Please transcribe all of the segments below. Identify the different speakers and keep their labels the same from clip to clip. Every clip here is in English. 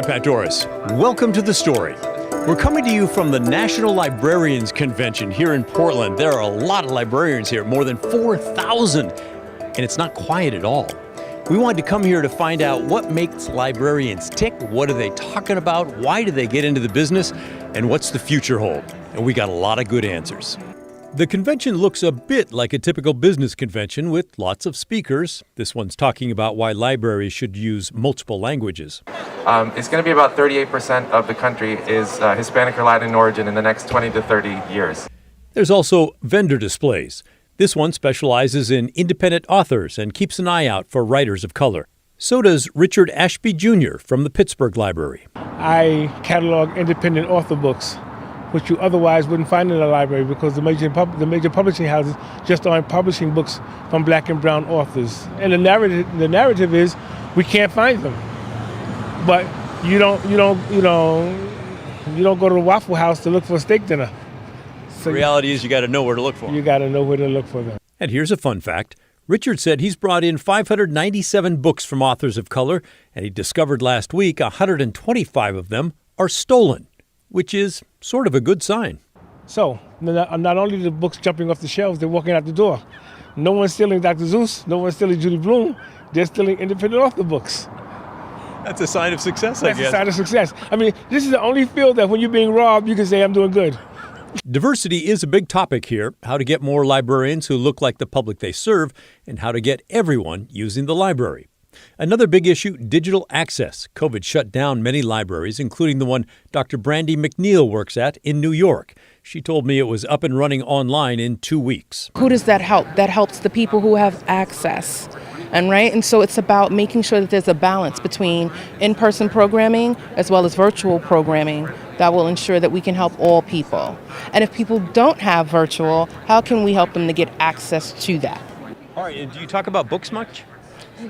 Speaker 1: I'm Pat Doris. Welcome to The Story. We're coming to you from the National Librarians Convention here in Portland. There are a lot of librarians here, more than 4,000, and it's not quiet at all. We wanted to come here to find out what makes librarians tick, what are they talking about, why do they get into the business, and what's the future hold? And we got a lot of good answers. The convention looks a bit like a typical business convention with lots of speakers. This one's talking about why libraries should use multiple languages.
Speaker 2: It's going to be about 38% of the country is Hispanic or Latin origin in the next 20 to 30 years.
Speaker 1: There's also vendor displays. This one specializes in independent authors and keeps an eye out for writers of color. So does Richard Ashby Jr. from the Pittsburgh Library.
Speaker 3: I catalog independent author books, which you otherwise wouldn't find in a library because the major publishing houses just aren't publishing books from black and brown authors. And the narrative is we can't find them. But you don't go to the Waffle House to look for a steak dinner. So
Speaker 1: the reality is you got to know where to look for them.
Speaker 3: You got to know where to look for them.
Speaker 1: And here's a fun fact. Richard said he's brought in 597 books from authors of color, and he discovered last week 125 of them are stolen, which is sort of a good sign.
Speaker 3: So not only the books jumping off the shelves, they're walking out the door. No one's stealing Dr. Seuss. No one's stealing Judy Blume. They're stealing independent author books.
Speaker 1: That's a sign of success, I guess.
Speaker 3: That's a sign of success. I mean, this is the only field that when you're being robbed, you can say, I'm doing good.
Speaker 1: Diversity is a big topic here, how to get more librarians who look like the public they serve, and how to get everyone using the library. Another big issue, digital access. COVID shut down many libraries, including the one Dr. Brandy McNeil works at in New York. She told me it was up and running online in 2 weeks.
Speaker 4: Who does that help? That helps the people who have access. And so it's about making sure that there's a balance between in-person programming as well as virtual programming that will ensure that we can help all people. And if people don't have virtual, how can we help them to get access to that?
Speaker 1: All right, and do you talk about books much?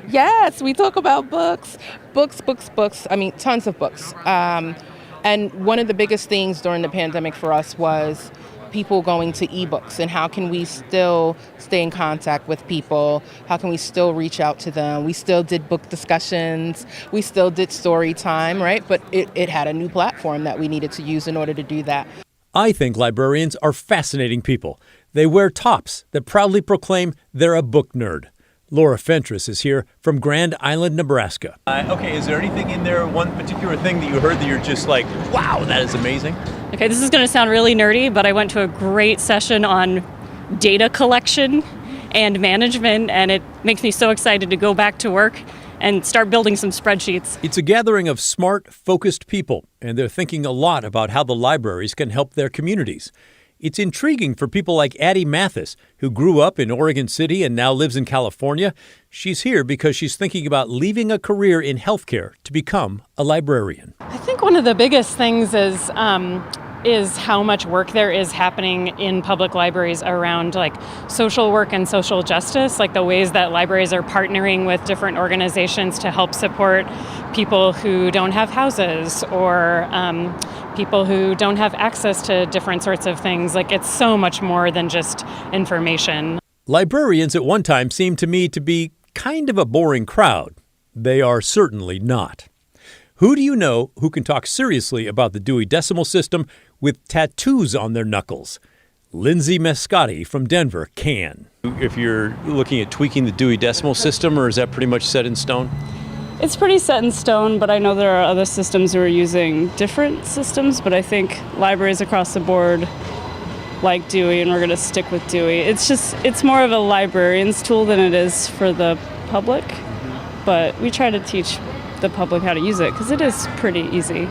Speaker 4: Yes, we talk about books. Books. I mean, tons of books. And one of the biggest things during the pandemic for us was people going to ebooks, and how can we still stay in contact with people? How can we still reach out to them? We still did book discussions. We still did story time, right? But it had a new platform that we needed to use in order to do that.
Speaker 1: I think librarians are fascinating people. They wear tops that proudly proclaim they're a book nerd. Laura Fentress is here from Grand Island, Nebraska. Okay, is there anything in there, one particular thing that you heard that you're just like, wow, that is amazing?
Speaker 5: Okay, this is going to sound really nerdy, but I went to a great session on data collection and management, and it makes me so excited to go back to work and start building some spreadsheets.
Speaker 1: It's a gathering of smart, focused people, and they're thinking a lot about how the libraries can help their communities. It's intriguing for people like Addie Mathis, who grew up in Oregon City and now lives in California. She's here because she's thinking about leaving a career in healthcare to become a librarian.
Speaker 5: I think one of the biggest things is how much work there is happening in public libraries around like social work and social justice, like the ways that libraries are partnering with different organizations to help support people who don't have houses or people who don't have access to different sorts of things. Like it's so much more than just information.
Speaker 1: Librarians at one time seemed to me to be kind of a boring crowd. They are certainly not. Who do you know who can talk seriously about the Dewey Decimal System with tattoos on their knuckles? Lindsay Mascotti from Denver can. If you're looking at tweaking the Dewey Decimal System, or is that pretty much set in stone?
Speaker 6: It's pretty set in stone, but I know there are other systems who are using different systems, but I think libraries across the board like Dewey, and we're going to stick with Dewey. It's more of a librarian's tool than it is for the public, but we try to teach the public how to use it because it is pretty easy.